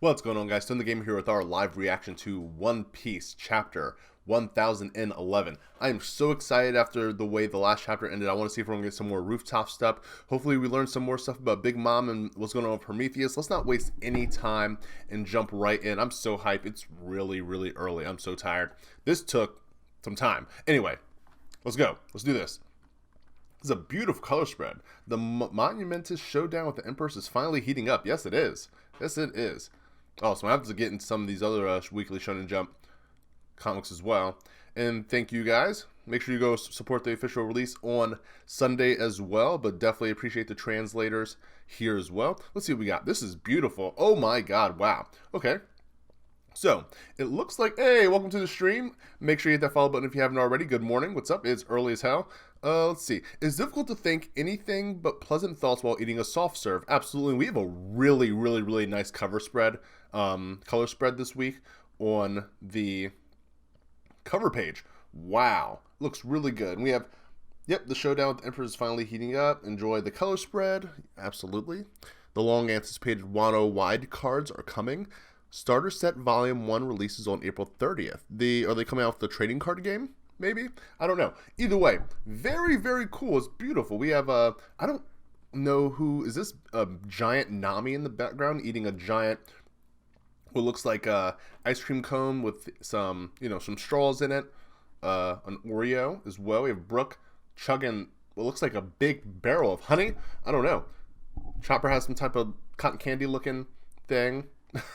What's going on, guys? StoneTheGamer here with our live reaction to One Piece chapter 1011. I am so excited after the way the last chapter ended. I want to see if we're going to get some more rooftop stuff. Hopefully we learn some more stuff about Big Mom and what's going on with Prometheus. Let's not waste any time and jump right in. I'm so hyped. It's really, really early. I'm so tired. This took some time. Anyway, let's go. Let's do this. This is a beautiful color spread. The monumentous showdown with the Empress is finally heating up. Yes, it is. Yes, it is. Oh, so I have to get into some of these other weekly Shonen Jump comics as well. And thank you guys. Make sure you go support the official release on Sunday as well. But definitely appreciate the translators here as well. Let's see what we got. This is beautiful. Oh my god. Wow. Okay. So, it looks like, hey, welcome to the stream. Make sure you hit that follow button if you haven't already. Good morning. What's up? It's early as hell. Let's see. It's difficult to think anything but pleasant thoughts while eating a soft serve. Absolutely. We have a really, really, really nice cover spread, color spread this week on the cover page. Wow. Looks really good. And we have, yep, the showdown with the Emperor is finally heating up. Enjoy the color spread. Absolutely. The long anticipated Wano wide cards are coming. Starter Set Volume 1 releases on April 30th. Are they coming out with the trading card game? Maybe? I don't know. Either way, very, very cool. It's beautiful. We have I don't know who, is this a giant Nami in the background eating a giant, what looks like a ice cream cone with some, some straws in it. An Oreo as well. We have Brooke chugging what looks like a big barrel of honey. I don't know. Chopper has some type of cotton candy looking thing.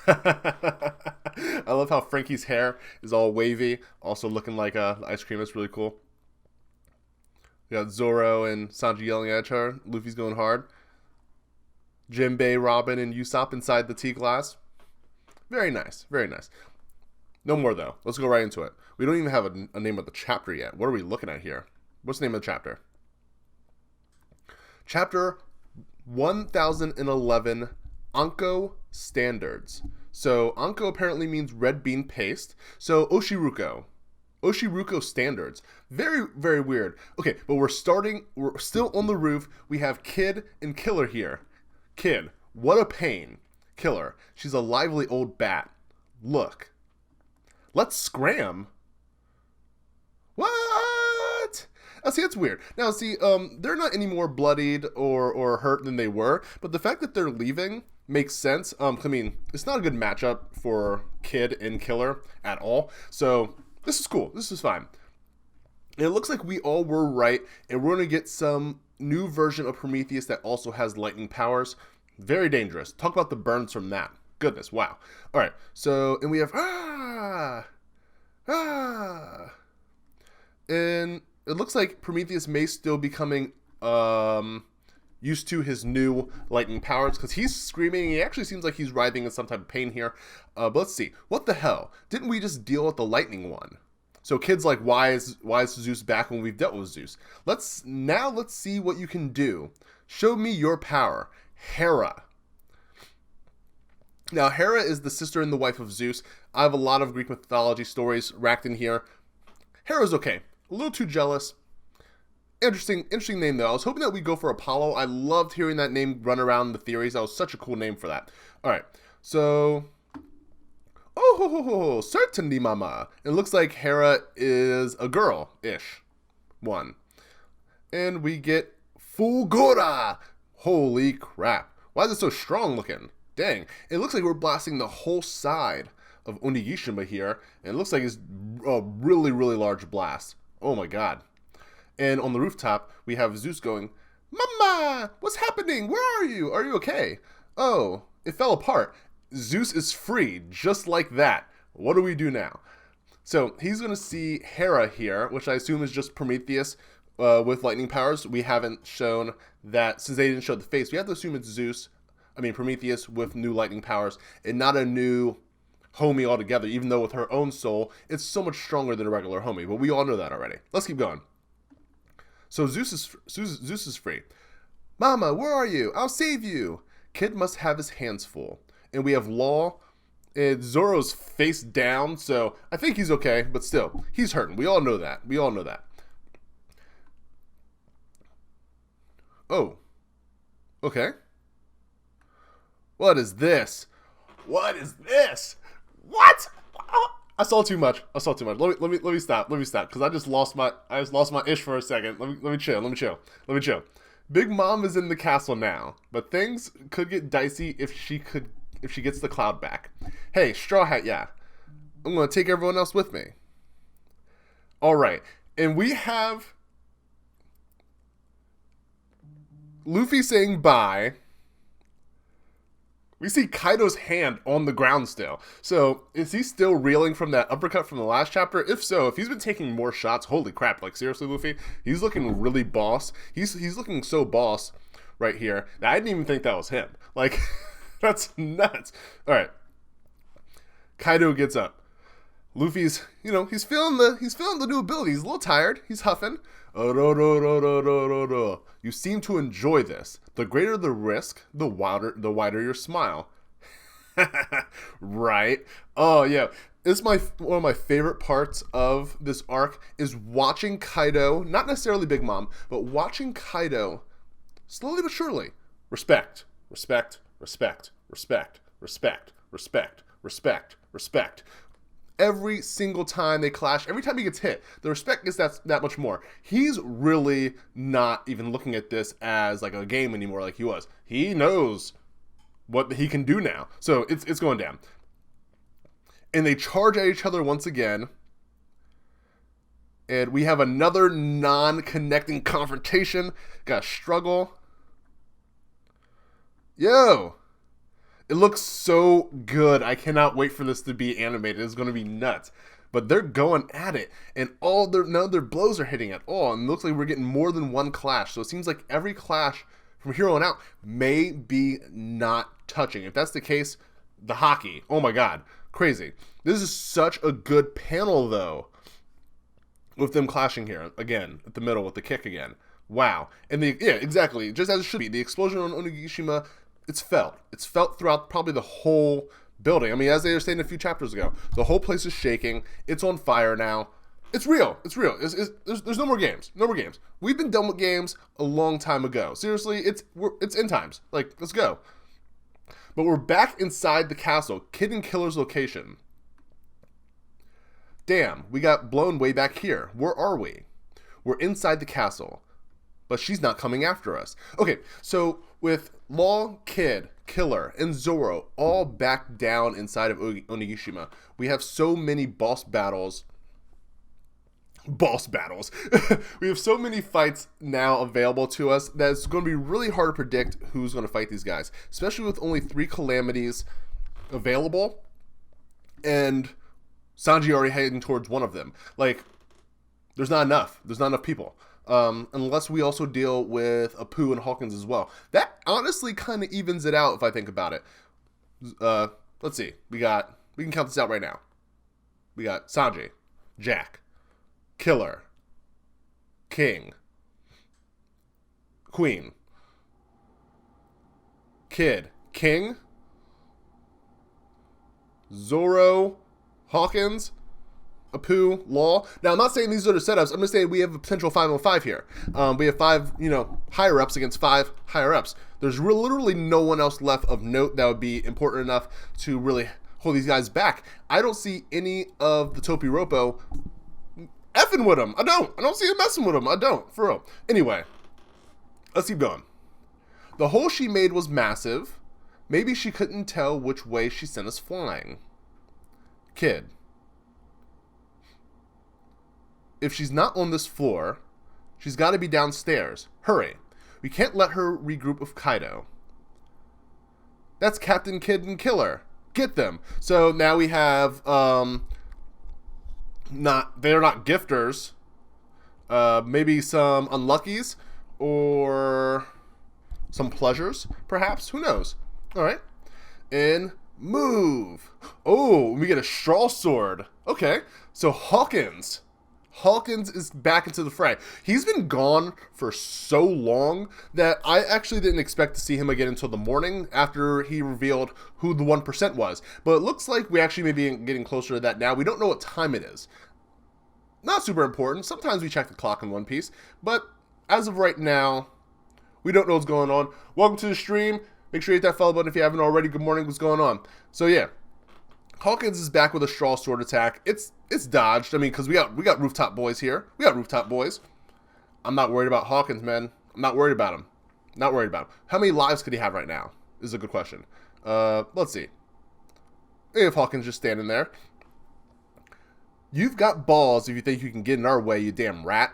I love how Frankie's hair is all wavy, also looking like ice cream. That's really cool. We got Zoro and Sanji yelling at her. Luffy's going hard. Jinbei, Robin, and Usopp inside the tea glass. Very nice, very nice. No more though. Let's go right into it. We don't even have a name of the chapter yet. What are we looking at here? What's the name of the chapter? Chapter 1011. Anko standards. So Anko apparently means red bean paste. So Oshiruko standards. Very, very weird. Okay, but we're still on the roof. We have Kid and Killer here. Kid, what a pain. Killer, she's a lively old bat. Look. Let's scram. What? Now, see, it's weird. Now, see, they're not any more bloodied or hurt than they were, but the fact that they're leaving makes sense. I mean, it's not a good matchup for Kid and Killer at all, so this is cool. This is fine. And it looks like we all were right, and we're going to get some new version of Prometheus that also has lightning powers. Very dangerous. Talk about the burns from that. Goodness, wow. All right, so, and we have, and it looks like Prometheus may still be coming used to his new lightning powers because he's screaming. He actually seems like he's writhing in some type of pain here. But let's see. What the hell? Didn't we just deal with the lightning one? So Kid's like, why is Zeus back when we've dealt with Zeus? Let's see what you can do. Show me your power. Hera. Now, Hera is the sister and the wife of Zeus. I have a lot of Greek mythology stories racked in here. Hera's okay. A little too jealous. Interesting name, though. I was hoping that we'd go for Apollo. I loved hearing that name run around the theories. That was such a cool name for that. All right. So, oh, certainly, mama. It looks like Hera is a girl-ish one. And we get Fulgura. Holy crap. Why is it so strong looking? Dang. It looks like we're blasting the whole side of Onigashima here. And it looks like it's a really, really large blast. Oh my god. And on the rooftop, we have Zeus going, Mama, what's happening? Where are you? Are you okay? Oh, it fell apart. Zeus is free, just like that. What do we do now? So he's going to see Hera here, which I assume is just Prometheus with lightning powers. We haven't shown that, since they didn't show the face, we have to assume it's Prometheus with new lightning powers and not a new homie altogether, even though with her own soul, it's so much stronger than a regular homie. But we all know that already. Let's keep going. So Zeus is free. Mama, where are you? I'll save you. Kid must have his hands full. And we have Law. And Zoro's face down, so I think he's okay, but still, he's hurting. We all know that. Oh. Okay. What is this? What is this? What? I saw too much. I saw too much. Let me stop. Let me stop because I just lost my ish for a second. Let me chill. Big Mom is in the castle now, but things could get dicey if she gets the cloud back. Hey, Straw Hat, yeah. I'm gonna take everyone else with me. All right, and we have Luffy saying bye. We see Kaido's hand on the ground still. So, is he still reeling from that uppercut from the last chapter? If so, if he's been taking more shots, holy crap, like seriously, Luffy, he's looking really boss. He's looking so boss right here that I didn't even think that was him. Like, that's nuts. All right. Kaido gets up. Luffy's, he's feeling the new ability. He's a little tired. He's huffing. You seem to enjoy this. The greater the risk, the wider your smile. Right? Oh yeah. It's one of my favorite parts of this arc is watching Kaido, not necessarily Big Mom, but watching Kaido slowly but surely respect. Every single time they clash, every time he gets hit, the respect gets that much more. He's really not even looking at this as like a game anymore like he was. He knows what he can do now. So it's going down. And they charge at each other once again. And we have another non-connecting confrontation. Got a struggle. Yo! It looks so good. I cannot wait for this to be animated. It's going to be nuts. But they're going at it. And none of their blows are hitting at all. And it looks like we're getting more than one clash. So it seems like every clash from here on out may be not touching. If that's the case, the hockey. Oh my god. Crazy. This is such a good panel, though. With them clashing here. Again, at the middle with the kick again. Wow. And yeah, exactly. Just as it should be. The explosion on Onigashima... It's felt throughout probably the whole building. I mean, as they were saying a few chapters ago, the whole place is shaking. It's on fire now. It's real. There's no more games. No more games. We've been done with games a long time ago. Seriously, it's end times. Like, let's go. But we're back inside the castle, Kid and Killer's location. Damn, we got blown way back here. Where are we? We're inside the castle. But she's not coming after us. Okay, so with Law, Kid, Killer, and Zoro all back down inside of Onigashima, we have so many boss battles. We have so many fights now available to us that it's going to be really hard to predict who's going to fight these guys. Especially with only 3 calamities available. And Sanji already heading towards one of them. Like, there's not enough. There's not enough people. Unless we also deal with Apu and Hawkins as well. That honestly kind of evens it out if I think about it. Let's see. We can count this out right now. We got Sanji, Jack, Killer, King, Queen, Kid, King, Zoro, Hawkins, Apu, Law. Now, I'm not saying these are the setups. I'm just saying we have a potential 5-on-5 here. We have 5, higher-ups against 5 higher-ups. There's literally no one else left of note that would be important enough to really hold these guys back. I don't see any of the Topiropo effing with them. I don't see him messing with them. I don't, for real. Anyway, let's keep going. The hole she made was massive. Maybe she couldn't tell which way she sent us flying. Kid. If she's not on this floor, she's got to be downstairs. Hurry. We can't let her regroup with Kaido. That's Captain Kid and Killer. Get them. So now we have, they're not gifters. Maybe some unluckies or some pleasures, perhaps. Who knows? All right. And move. Oh, we get a straw sword. Okay. So Hawkins is back into the fray. He's been gone for so long that I actually didn't expect to see him again until the morning after he revealed who the 1% was. But it looks like we actually may be getting closer to that now. We don't know what time it is. Not super important. Sometimes we check the clock in One Piece. But as of right now, we don't know what's going on. Welcome to the stream. Make sure you hit that follow button if you haven't already. Good morning, what's going on? So yeah, Hawkins is back with a straw sword attack. It's dodged. I mean, because we got rooftop boys here. We got rooftop boys. I'm not worried about Hawkins, man. I'm not worried about him. Not worried about him. How many lives could he have right now? Is a good question. Let's see. If Hawkins just standing there. You've got balls if you think you can get in our way, you damn rat.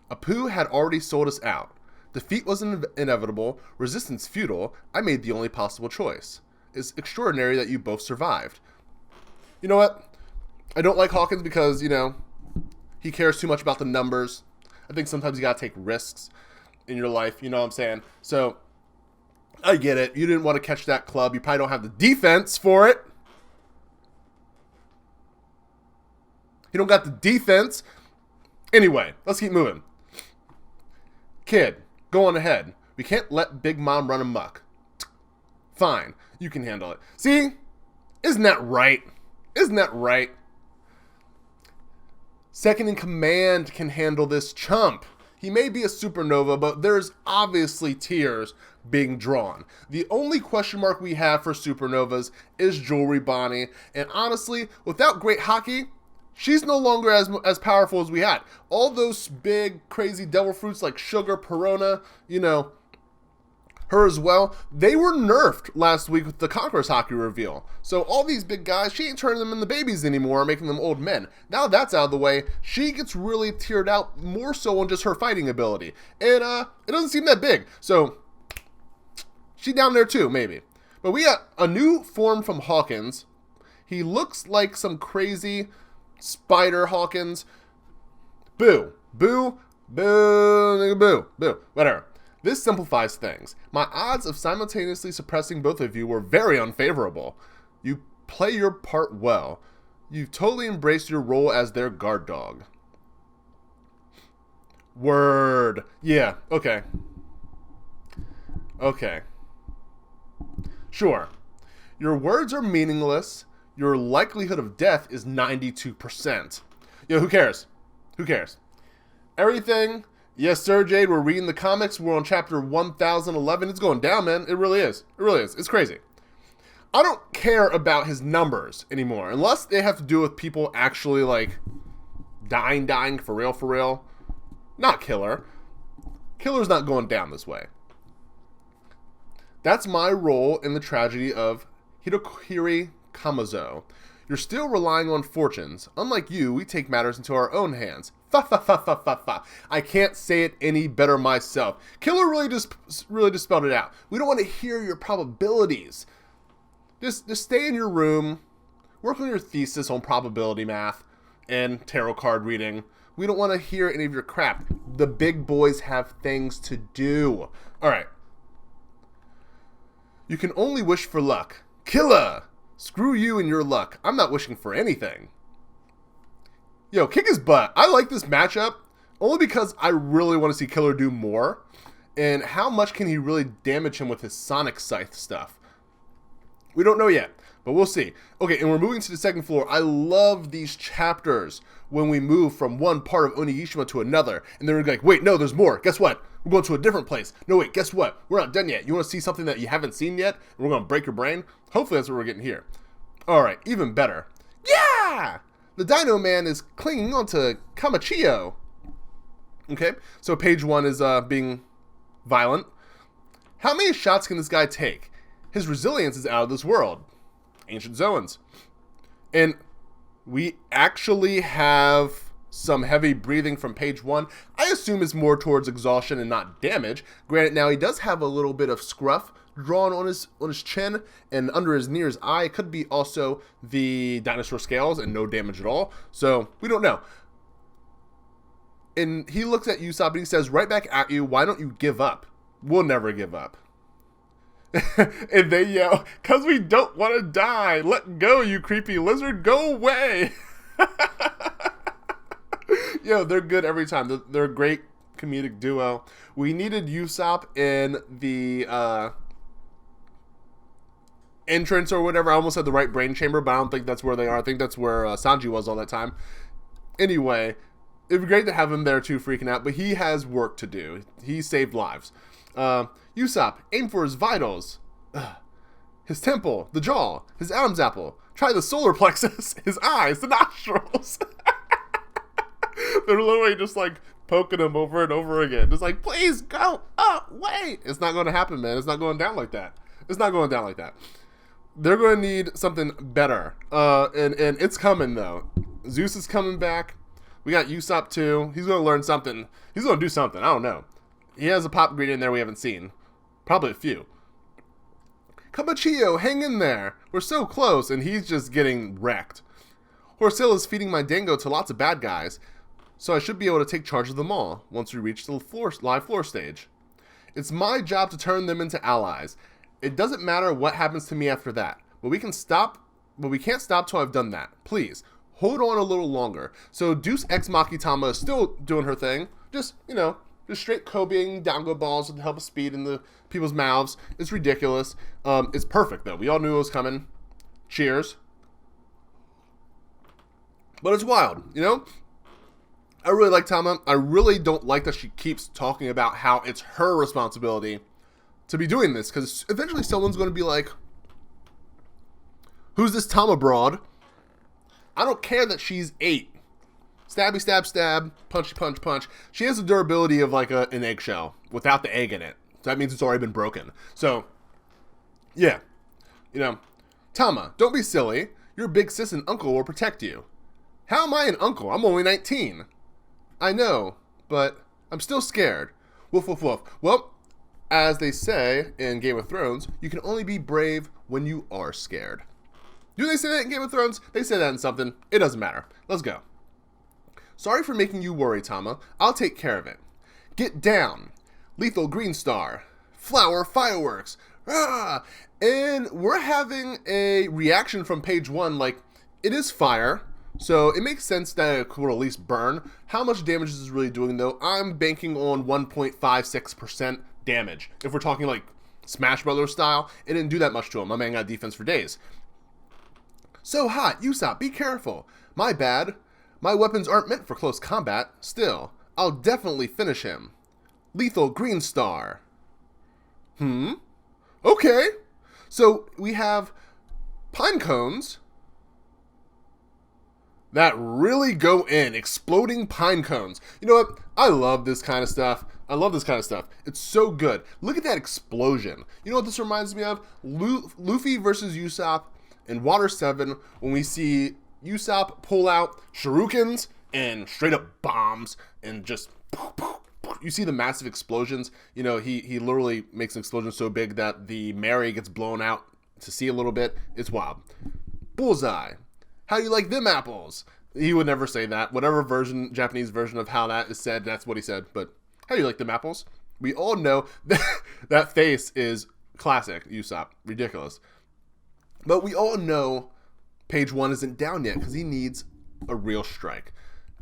Apu had already sold us out. Defeat was inevitable, resistance futile. I made the only possible choice. It's extraordinary that you both survived. You know what? I don't like Hawkins because, you know, he cares too much about the numbers. I think sometimes you gotta take risks in your life, you know what I'm saying? So, I get it. You didn't want to catch that club. You probably don't have the defense for it. You don't got the defense. Anyway, let's keep moving. Kid, go on ahead. We can't let Big Mom run amok. Fine, you can handle it. See? Isn't that right? Isn't that right? Second in command can handle this chump. He may be a supernova, but there's obviously tears being drawn. The only question mark we have for supernovas is Jewelry Bonnie. And honestly, without great hockey, she's no longer as powerful as we had. All those big, crazy devil fruits like Sugar, Perona, you know, her as well, they were nerfed last week with the Conqueror's hockey reveal. So all these big guys, she ain't turning them into babies anymore, making them old men. Now that's out of the way, she gets really tiered out more so on just her fighting ability. And it doesn't seem that big. So she down there too, maybe. But we got a new form from Hawkins. He looks like some crazy Spider Hawkins. Boo. Boo. Boo. Boo. Boo. Whatever. This simplifies things. My odds of simultaneously suppressing both of you were very unfavorable. You play your part well. You've totally embraced your role as their guard dog. Word. Yeah, okay. Okay. Sure. Your words are meaningless. Your likelihood of death is 92%. Yo, who cares? Who cares? Everything... Yes, sir, Jade, we're reading the comics. We're on chapter 1011. It's going down, man. It really is. It really is. It's crazy. I don't care about his numbers anymore, unless they have to do with people actually, like, dying for real, for real. Not Killer. Killer's not going down this way. That's my role in the tragedy of Hitokiri Kamazo. You're still relying on fortunes. Unlike you, we take matters into our own hands. Fa fa fa fa fa fa. I can't say it any better myself. Killer really just spelled it out. We don't want to hear your probabilities. Just stay in your room, work on your thesis on probability math and tarot card reading. We don't want to hear any of your crap. The big boys have things to do. All right. You can only wish for luck. Killer! Screw you and your luck. I'm not wishing for anything. Yo, kick his butt. I like this matchup only because I really want to see Killer do more. And how much can he really damage him with his Sonic Scythe stuff? We don't know yet, but we'll see. Okay, and we're moving to the second floor. I love these chapters when we move from one part of Onigashima to another. And then we're like, wait, no, there's more. Guess what? We're going to a different place. No, wait, guess what? We're not done yet. You want to see something that you haven't seen yet? And we're going to break your brain? Hopefully that's what we're getting here. All right, even better. Yeah! The Dino Man is clinging onto Kamachiyo. Okay, so page 1 is being violent. How many shots can this guy take? His resilience is out of this world. Ancient Zoans. And we actually have some heavy breathing from page 1. I assume it's more towards exhaustion and not damage. Granted, now he does have a little bit of scruff drawn on his chin and under his near's eye. It could be also the dinosaur scales and no damage at all. So we don't know. And he looks at Usopp and he says, right back at you, why don't you give up? We'll never give up. And they yell, because we don't want to die. Let go, you creepy lizard. Go away. Yo, they're good every time. They're a great comedic duo. We needed Usopp in the entrance or whatever. I almost said the right brain chamber, but I don't think that's where they are. I think that's where Sanji was all that time. Anyway, it'd be great to have him there too, freaking out, but he has work to do. He saved lives. Usopp, aim for his vitals. His temple, the jaw, his Adam's apple. Try the solar plexus, his eyes, the nostrils. They're literally just like poking him over and over again. Just like, please go away. It's not going to happen, man. It's not going down like that. It's not going down like that. They're going to need something better. And it's coming, though. Zeus is coming back. We got Usopp, too. He's going to learn something. He's going to do something. I don't know. He has a pop ingredient in there we haven't seen. Probably a few. Kamachio, hang in there. We're so close, and he's just getting wrecked. Horsil is feeding my dango to lots of bad guys, so I should be able to take charge of them all once we reach the live floor stage. It's my job to turn them into allies. It doesn't matter what happens to me after that, but we can't stop till I've done that. Please, hold on a little longer. So Deus Ex Machina is still doing her thing. Just, just straight Kobeing dango balls with the help of speed in the people's mouths. It's ridiculous. It's perfect, though. We all knew it was coming. Cheers. But it's wild, I really like Tama. I really don't like that she keeps talking about how it's her responsibility to be doing this, because eventually someone's going to be like, who's this Tama broad? I don't care that she's 8. Stabby, stab, stab, punchy, punch, punch. She has the durability of like an eggshell without the egg in it. So that means it's already been broken. So, yeah. Tama, don't be silly. Your big sis and uncle will protect you. How am I an uncle? I'm only 19. I know, but I'm still scared. Woof, woof, woof. Well, as they say in Game of Thrones, you can only be brave when you are scared. Do they say that in Game of Thrones? They say that in something. It doesn't matter. Let's go. Sorry for making you worry, Tama. I'll take care of it. Get down. Lethal green star. Flower fireworks. Ah! And we're having a reaction from page 1, like, it is fire. So it makes sense that it could at least burn. How much damage is this really doing, though? I'm banking on 1.56% damage. If we're talking like Smash Brothers style, it didn't do that much to him. My man got defense for days. So hot, Usopp, be careful. My bad. My weapons aren't meant for close combat. Still, I'll definitely finish him. Lethal green star. Okay. So we have pine cones that really go in. Exploding pine cones. You know what? I love this kind of stuff. It's so good. Look at that explosion. You know what this reminds me of? Luffy versus Usopp in Water 7, when we see Usopp pull out shurikens and straight up bombs and just you see the massive explosions. He literally makes an explosion so big that the Mary gets blown out to see a little bit. It's wild. Bullseye. How do you like them apples? He would never say that. Whatever Japanese version of how that is said, that's what he said. But how do you like them apples? We all know that face is classic Usopp. Ridiculous. But we all know page 1 isn't down yet because he needs a real strike.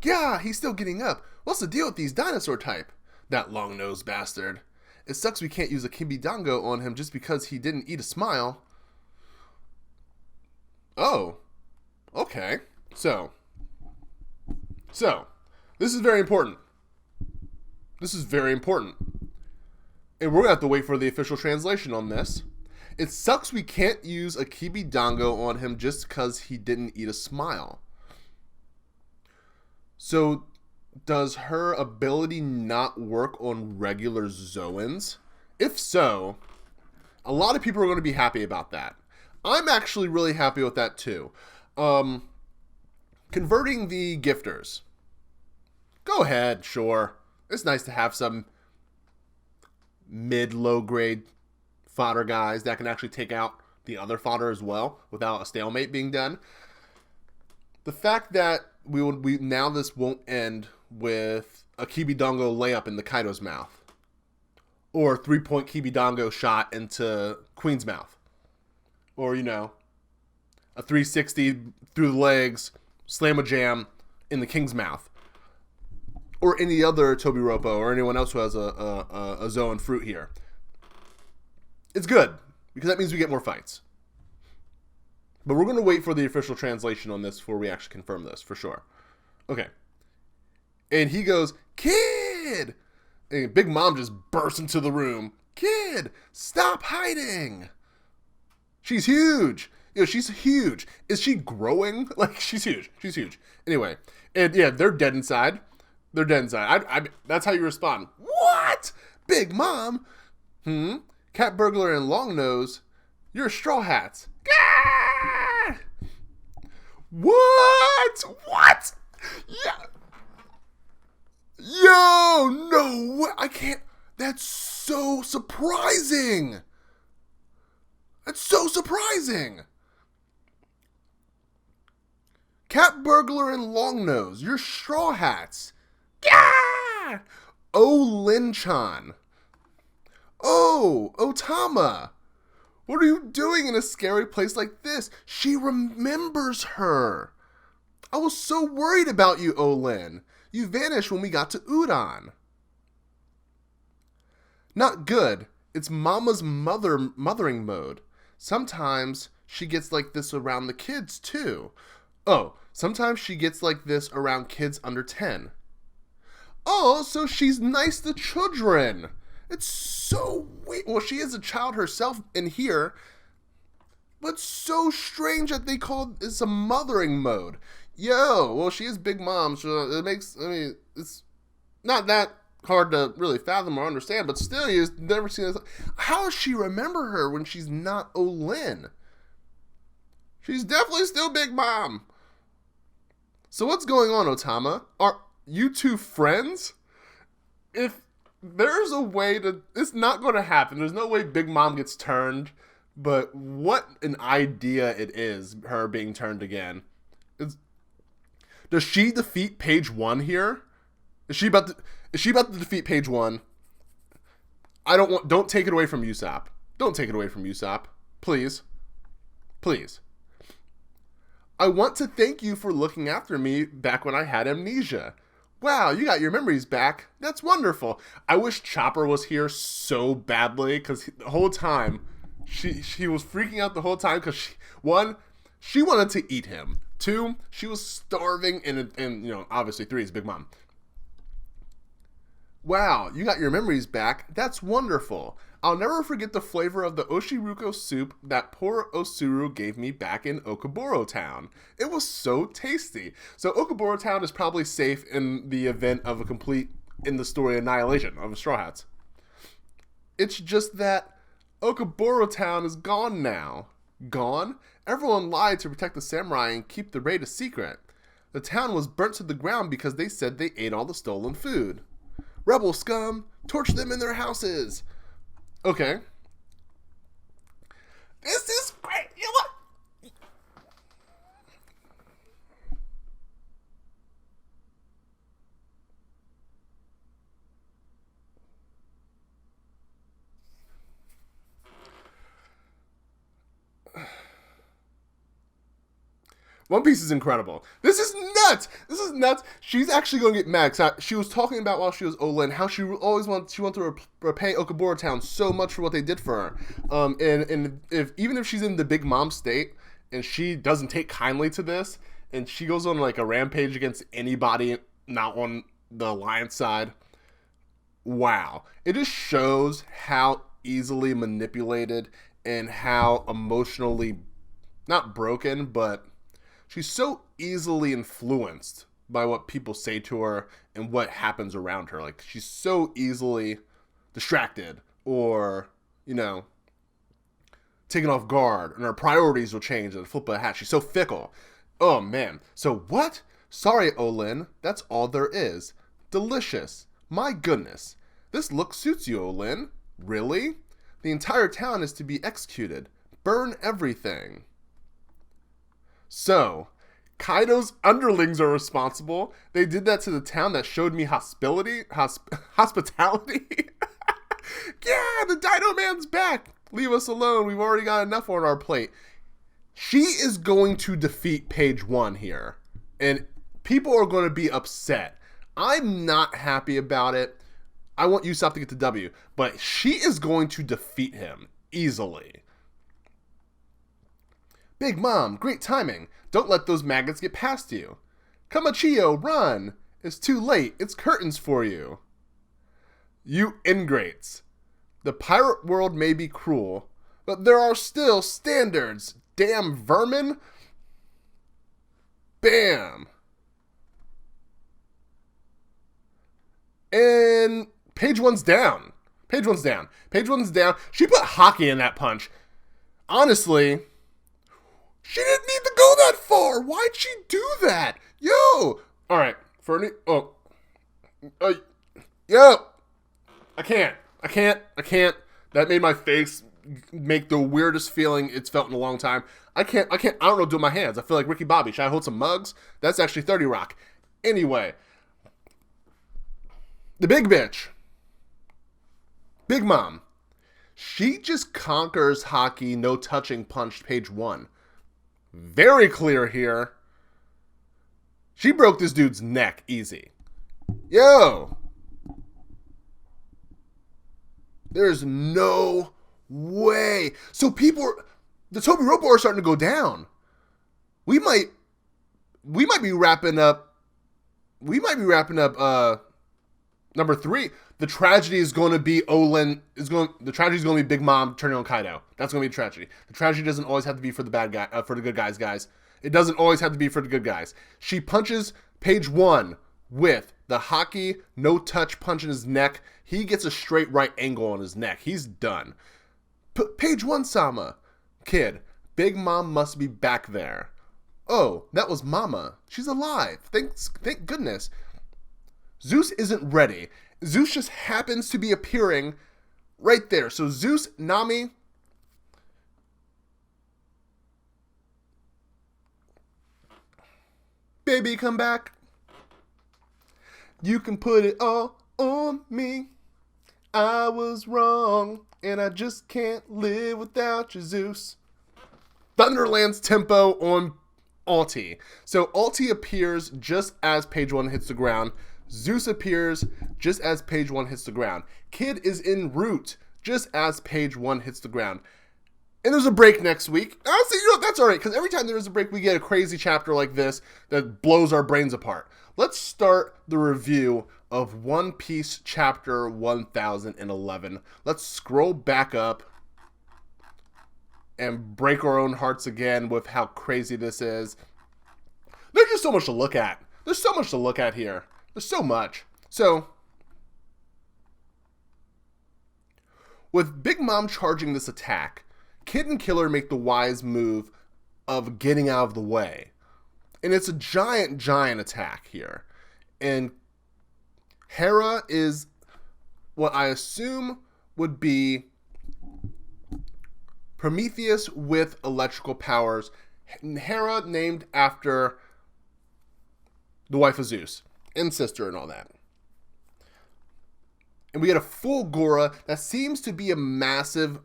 Yeah, he's still getting up. What's the deal with these dinosaur type? That long-nosed bastard. It sucks we can't use a Kibidango on him just because he didn't eat a smile. Oh. Okay. So, this is very important. And we're going to have to wait for the official translation on this. It sucks we can't use a Kibidango on him just because he didn't eat a smile. So, does her ability not work on regular Zoans? If so, a lot of people are going to be happy about that. I'm actually really happy with that too. Converting the gifters. Go ahead, sure. It's nice to have some mid-low grade fodder guys that can actually take out the other fodder as well without a stalemate being done. The fact that now this won't end with a Kibidango layup in the Kaido's mouth or a 3-point Kibidango shot into Queen's mouth, or a 360 through the legs slam a jam in the King's mouth, or any other Tobiropo or anyone else who has a Zoan fruit here. It's good, because that means we get more fights. But we're going to wait for the official translation on this before we actually confirm this, for sure. Okay. And he goes, "Kid!" And Big Mom just bursts into the room. "Kid, stop hiding!" She's huge. You know, she's huge. Is she growing? Like, she's huge. She's huge. Anyway, and yeah, they're dead inside. They're dead inside. That's how you respond. What? Big Mom? Cat burglar and long nose. You're straw hats. Gah! What? What? Yeah. Yo, no way. I can't. That's so surprising. That's so surprising. Cat burglar and long nose. You're straw hats. Yeah! Oh, Lin-chan. Oh, Otama. What are you doing in a scary place like this? She remembers her. I was so worried about you, Olin. You vanished when we got to Udon. Not good. It's Mama's mothering mode. Sometimes she gets like this around the kids, too. Oh, sometimes she gets like this around kids under 10. Oh, so she's nice to children. It's so weird. Well, she is a child herself in here, but so strange that they call this a mothering mode. Yo, well, she is Big Mom, so it makes, I mean, it's not that hard to really fathom or understand, but still, you've never seen this. How does she remember her when she's not Olin? She's definitely still Big Mom. So what's going on, Otama? Are you two friends? If there's a way to... It's not going to happen. There's no way Big Mom gets turned. But what an idea it is, her being turned again. Does she defeat Page 1 here? Is she about to defeat Page 1? Don't take it away from Usopp. Don't take it away from Usopp. Please. Please. I want to thank you for looking after me back when I had amnesia. Wow, you got your memories back. That's wonderful. I wish Chopper was here so badly, because the whole time, she was freaking out the whole time, because she wanted to eat him. 2, she was starving, and you know, obviously 3 is Big Mom. Wow, you got your memories back. That's wonderful. I'll never forget the flavor of the Oshiruko soup that poor Osuru gave me back in Okaburo Town. It was so tasty. So Okaburo Town is probably safe in the event of a complete, in the story, annihilation of the Straw Hats. It's just that Okaburo Town is gone now. Gone? Everyone lied to protect the samurai and keep the raid a secret. The town was burnt to the ground because they said they ate all the stolen food. Rebel scum! Torch them in their houses! Okay. This is great! You know what? One Piece is incredible. This is nuts. This is nuts. She's actually going to get mad. She was talking about while she was Olin how she wanted to repay Okaburo Town so much for what they did for her. And even if she's in the Big Mom state and she doesn't take kindly to this, and she goes on like a rampage against anybody not on the Alliance side, wow. It just shows how easily manipulated and how emotionally not broken, but she's so easily influenced by what people say to her and what happens around her. Like, she's so easily distracted or, you know, taken off guard, and her priorities will change at the flip of a hat. She's so fickle. Oh, man. So what? Sorry, Olin. That's all there is. Delicious. My goodness. This look suits you, Olin. Really? The entire town is to be executed. Burn everything. So, Kaido's underlings are responsible. They did that to the town that showed me hospitality. Yeah, the Dino Man's back. Leave us alone. We've already got enough on our plate. She is going to defeat Page 1 here. And people are going to be upset. I'm not happy about it. I want Usopp to get the W. But she is going to defeat him easily. Big Mom, great timing. Don't let those maggots get past you. Kamachio, run. It's too late. It's curtains for you. You ingrates. The pirate world may be cruel, but there are still standards. Damn vermin. Bam. And page one's down. Page one's down. Page one's down. She put hockey in that punch. Honestly, she didn't need to go that far. Why'd she do that? Yo. All right. Fernie. Oh. Yo. I can't. That made my face make the weirdest feeling it's felt in a long time. I don't know what to do with my hands. I feel like Ricky Bobby. Should I hold some mugs? That's actually 30 Rock. Anyway. The big bitch. Big Mom. She just conquers hockey, no touching punch, page one. Very clear here. She broke this dude's neck easy. Yo. There's no way. So the Toby Ropo are starting to go down. We might be wrapping up number 3. The tragedy is going to be the tragedy is going to be Big Mom turning on Kaido. That's going to be a tragedy. The tragedy doesn't always have to be for the bad guy, for the good guys. It doesn't always have to be for the good guys. She punches page 1 with the hockey, no touch punch in his neck. He gets a straight right angle on his neck. He's done. Page 1, Sama. Kid, Big Mom must be back there. Oh, that was Mama. She's alive. Thank goodness. Zeus isn't ready. Zeus just happens to be appearing right there. So Zeus, Nami. Baby, come back. You can put it all on me. I was wrong, and I just can't live without you, Zeus. Thunderland's tempo on ulti. So ulti appears just as page 1 hits the ground. Zeus appears just as page 1 hits the ground. Kid is en route just as page 1 hits the ground. And there's a break next week. Honestly, that's all right, because every time there is a break, we get a crazy chapter like this that blows our brains apart. Let's start the review of One Piece chapter 1011. Let's scroll back up and break our own hearts again with how crazy this is. There's just so much to look at. There's so much to look at here. There's so much. So, with Big Mom charging this attack, Kid and Killer make the wise move of getting out of the way. And it's a giant attack here. And Hera is what I assume would be Prometheus with electrical powers. Hera named after the wife of Zeus and sister and all that. And we get a full Gora that seems to be a massive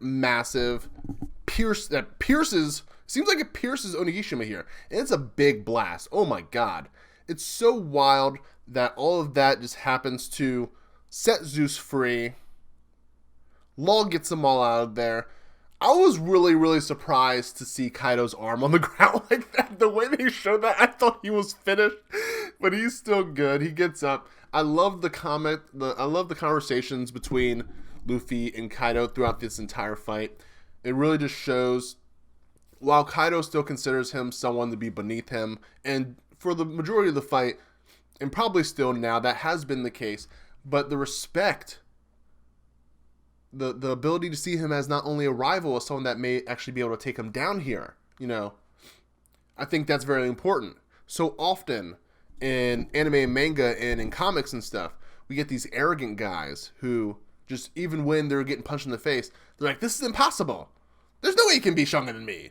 pierce that pierces. Seems like it pierces Onigashima here. And it's a big blast. Oh my god. It's so wild that all of that just happens to set Zeus free. Law gets them all out of there. I was really surprised to see Kaido's arm on the ground like that. The way they showed that, I thought he was finished. But he's still good. He gets up. I love the conversations between Luffy and Kaido throughout this entire fight. It really just shows, while Kaido still considers him someone to be beneath him, and for the majority of the fight, and probably still now, that has been the case, but the respect, the ability to see him as not only a rival, as someone that may actually be able to take him down here, I think that's very important. So often in anime and manga and in comics and stuff, we get these arrogant guys who just, even when they're getting punched in the face, they're like, this is impossible. There's no way you can be stronger than me.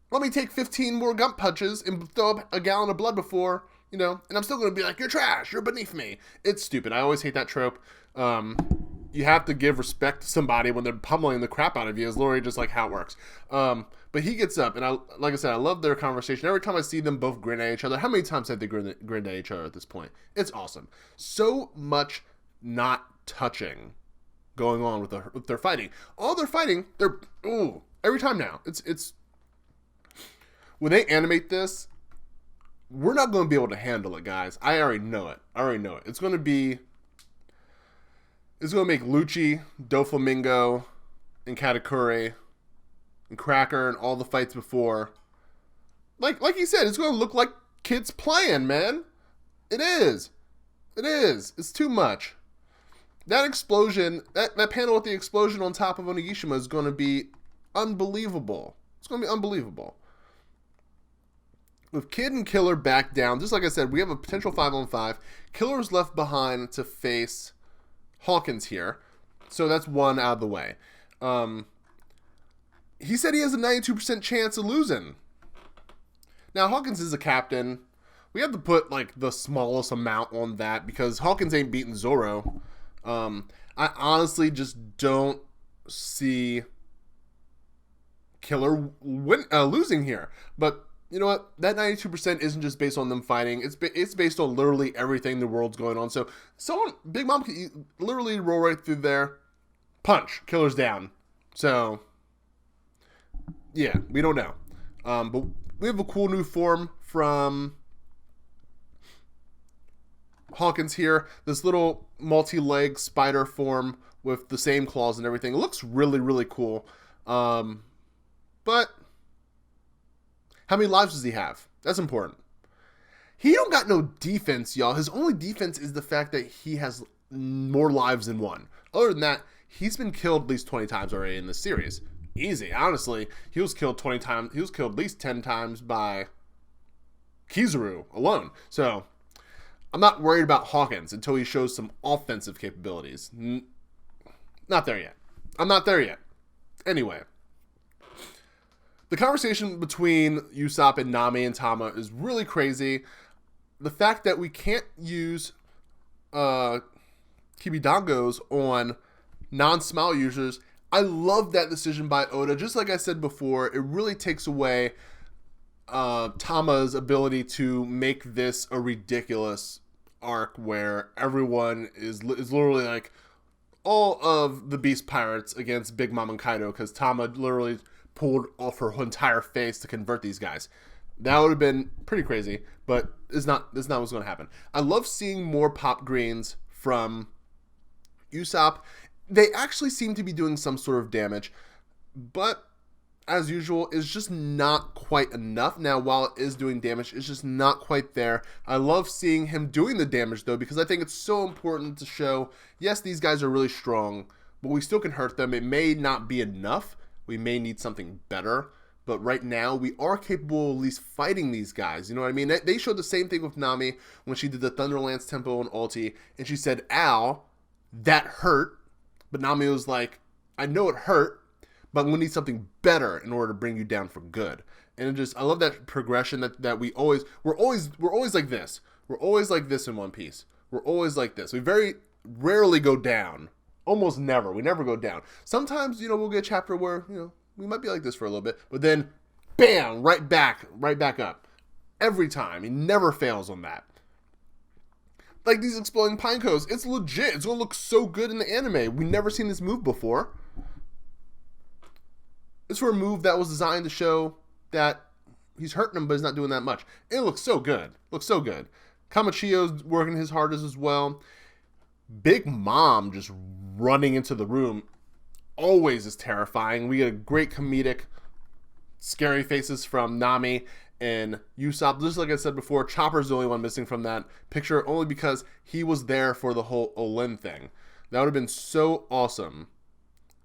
Let me take 15 more gump punches and throw up a gallon of blood before, and I'm still going to be like, you're trash, you're beneath me. It's stupid. I always hate that trope. You have to give respect to somebody when they're pummeling the crap out of you. Is literally just like how it works. But he gets up, and like I said, I love their conversation. Every time I see them both grin at each other, how many times have they grinned at each other at this point? It's awesome. So much not touching going on with their fighting. All their fighting, every time now. It's when they animate this, we're not going to be able to handle it, guys. I already know it. It's going to make Lucci, Doflamingo, and Katakuri and Cracker and all the fights before. Like you said, it's going to look like kids playing, man. It is. It is. It's too much. That explosion, that panel with the explosion on top of Onigashima is going to be unbelievable. It's going to be unbelievable. With Kid and Killer back down, just like I said, we have a potential 5-on-5. Killer's left behind to face Hawkins here. So that's one out of the way. He said he has a 92% chance of losing. Now, Hawkins is a captain. We have to put, like, the smallest amount on that because Hawkins ain't beating Zoro. I honestly just don't see Killer losing here. But you know what? That 92% isn't just based on them fighting. It's based on literally everything in the world's going on. So Big Mom can literally roll right through there. Punch. Killer's down. So, yeah, we don't know. But we have a cool new form from Hawkins here. This little multi-leg spider form with the same claws and everything. It looks really, really cool. But how many lives does he have? That's important. He don't got no defense, y'all. His only defense is the fact that he has more lives than one. Other than that, he's been killed at least 20 times already in this series. Easy. Honestly, he was killed 20 times. He was killed at least 10 times by Kizaru alone. So, I'm not worried about Hawkins until he shows some offensive capabilities. Not there yet. I'm not there yet. Anyway. The conversation between Usopp and Nami and Tama is really crazy. The fact that we can't use Kibidongos on non-smile users, I love that decision by Oda. Just like I said before, it really takes away Tama's ability to make this a ridiculous arc where everyone is literally like all of the Beast Pirates against Big Mom and Kaido because Tama literally pulled off her entire face to convert these guys. That would have been pretty crazy, but it's not what's going to happen. I love seeing more pop greens from Usopp. They actually seem to be doing some sort of damage, but as usual, it's just not quite enough. Now, while it is doing damage, it's just not quite there. I love seeing him doing the damage, though, because I think it's so important to show, yes, these guys are really strong, but we still can hurt them. It may not be enough. We may need something better, but right now we are capable of at least fighting these guys. You know what I mean? They showed the same thing with Nami when she did the Thunderlance Tempo and ulti, and she said, ow, that hurt. But Nami was like, I know it hurt, but we need something better in order to bring you down for good. And I love that progression that we're always like this. We're always like this in One Piece. We're always like this. We very rarely go down. Almost never. We never go down. Sometimes, we'll get a chapter where, we might be like this for a little bit, but then, bam, right back up. Every time. He never fails on that. Like these exploding pine cones, it's legit. It's going to look so good in the anime. We've never seen this move before. It's for a move that was designed to show that he's hurting him, but he's not doing that much. It looks so good. Kamachio's working his hardest as well. Big Mom just running into the room always is terrifying. We get a great comedic, scary faces from Nami and Usopp. Just like I said before, Chopper's the only one missing from that picture, only because he was there for the whole Olin thing. That would have been so awesome.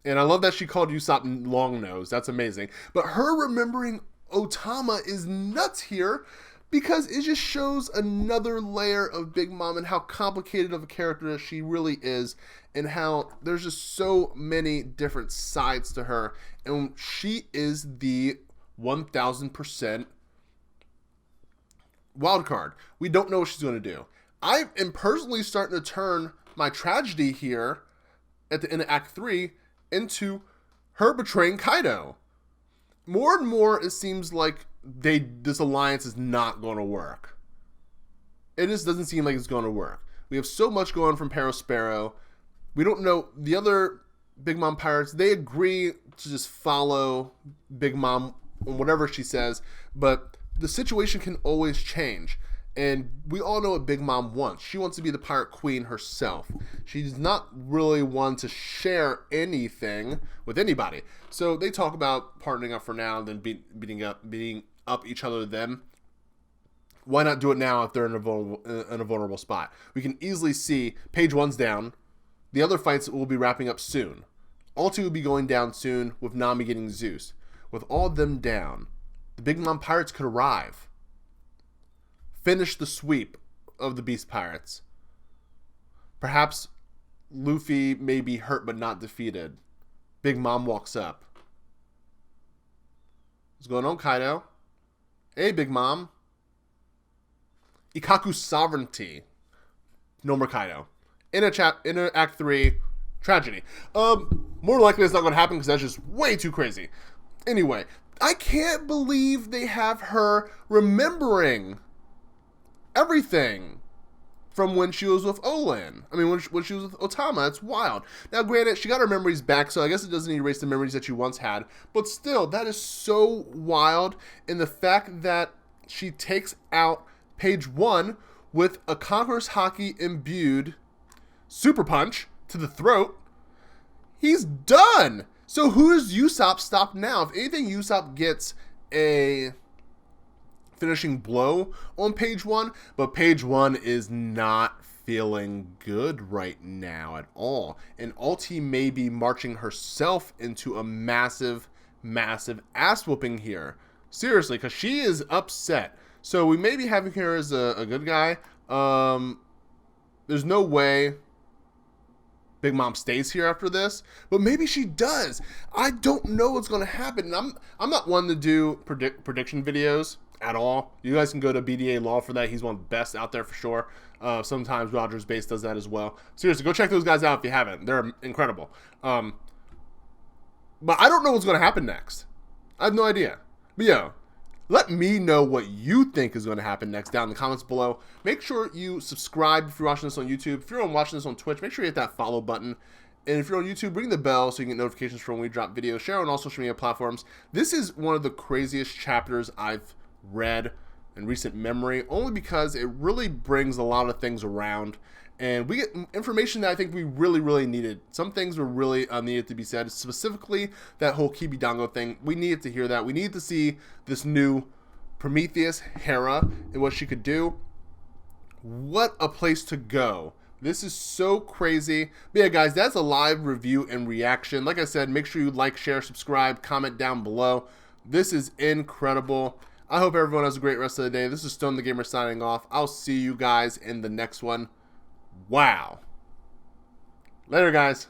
And I love that she called Usopp Long Nose. That's amazing. But her remembering Otama is nuts here, because it just shows another layer of Big Mom and how complicated of a character that she really is, and how there's just so many different sides to her. And she is the 1000% wild card. We don't know what she's going to do. I am personally starting to turn my tragedy here at the end of Act 3 into her betraying Kaido. More and more, it seems like this alliance is not going to work. It just doesn't seem like it's going to work. We have so much going from Perospero. We don't know. The other Big Mom pirates, they agree to just follow Big Mom on whatever she says, but the situation can always change. And we all know what Big Mom wants. She wants to be the pirate queen herself. She's not really one to share anything with anybody. So they talk about partnering up for now and then beating up each other then. Why not do it now if they're in a vulnerable spot? We can easily see page 1's down. The other fights will be wrapping up soon. Ulti will be going down soon with Nami getting Zeus. With all of them down, the Big Mom pirates could arrive. Finish the sweep of the Beast Pirates. Perhaps Luffy may be hurt but not defeated. Big Mom walks up. What's going on, Kaido? Hey, Big Mom. Ikkaku's sovereignty. No more Kaido. In Act 3, tragedy. More likely it's not going to happen because that's just way too crazy. Anyway, I can't believe they have her remembering everything from when she was with Olan. I mean, when she was with Otama. It's wild. Now, granted, she got her memories back, so I guess it doesn't erase the memories that she once had. But still, that is so wild. And the fact that she takes out page 1 with a Conqueror's Haki imbued super punch to the throat. He's done. So who does Usopp stop now? If anything, Usopp gets a finishing blow on page 1, but page 1 is not feeling good right now at all. And Ulti may be marching herself into a massive ass whooping here. Seriously, because she is upset. So we may be having her as a good guy. There's no way Big Mom stays here after this, but maybe she does. I don't know what's going to happen. And I'm not one to do prediction videos at all. You guys can go to BDA Law for that. He's one of the best out there for sure. Sometimes Rogers Base does that as well. Seriously, go check those guys out if you haven't. They're incredible. But I don't know what's going to happen next. I have no idea. But yo, let me know what you think is going to happen next down in the comments below. Make sure you subscribe if you're watching this on YouTube. If you're watching this on Twitch, make sure you hit that follow button. And if you're on YouTube, ring the bell so you can get notifications from when we drop videos. Share on all social media platforms. This is one of the craziest chapters I've read in recent memory, only because it really brings a lot of things around. And we get information that I think we really needed. Some things were really needed to be said, specifically that whole Kibidango thing. We needed to hear that. We needed to see this new Prometheus, Hera, and what she could do. What a place to go. This is so crazy. But yeah, guys, that's a live review and reaction. Like I said, make sure you like, share, subscribe, comment down below. This is incredible. I hope everyone has a great rest of the day. This is StoneTheGamer signing off. I'll see you guys in the next one. Wow. Later, guys.